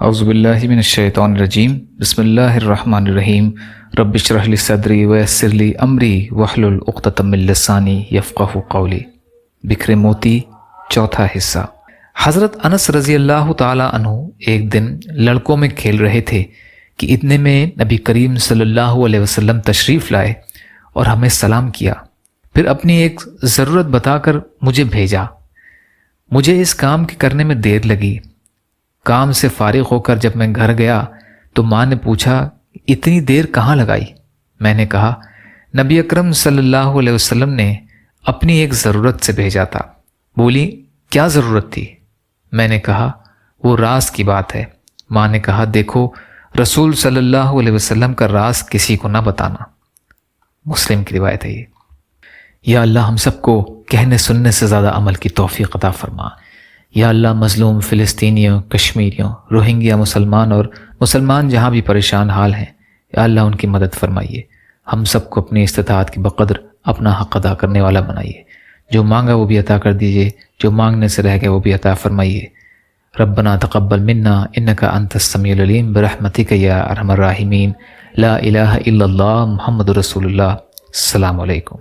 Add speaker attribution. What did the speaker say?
Speaker 1: اعوذ باللہ من الشیطان الرجیم بسم اللہ الرحمن الرحیم رب اشرح لی صدری ویسر لی امری واحلل عقدۃ من لسانی یفقہوا قولی۔ بکھرے موتی، چوتھا حصہ۔ حضرت انس رضی اللہ تعالی عنہ ایک دن لڑکوں میں کھیل رہے تھے کہ اتنے میں نبی کریم صلی اللہ علیہ وسلم تشریف لائے اور ہمیں سلام کیا، پھر اپنی ایک ضرورت بتا کر مجھے بھیجا۔ مجھے اس کام کے کرنے میں دیر لگی۔ کام سے فارغ ہو کر جب میں گھر گیا تو ماں نے پوچھا اتنی دیر کہاں لگائی؟ میں نے کہا نبی اکرم صلی اللہ علیہ وسلم نے اپنی ایک ضرورت سے بھیجا تھا۔ بولی کیا ضرورت تھی؟ میں نے کہا وہ راز کی بات ہے۔ ماں نے کہا دیکھو رسول صلی اللہ علیہ وسلم کا راز کسی کو نہ بتانا۔ مسلم کی روایت ہے یہ۔ یا اللہ ہم سب کو کہنے سننے سے زیادہ عمل کی توفیق عطا فرما۔ یا اللہ مظلوم فلسطینیوں، کشمیریوں، روہنگیا مسلمان اور مسلمان جہاں بھی پریشان حال ہیں، یا اللہ ان کی مدد فرمائیے۔ ہم سب کو اپنی استطاعت کی بقدر اپنا حق ادا کرنے والا بنائیے۔ جو مانگا وہ بھی عطا کر دیجیے، جو مانگنے سے رہ گئے وہ بھی عطا فرمائیے۔ ربنا تقبل منا انک انت السمیع العلیم برحمتک یا ارحم الراحمین۔ لا الہ الا اللہ محمد رسول اللہ۔ السلام علیکم۔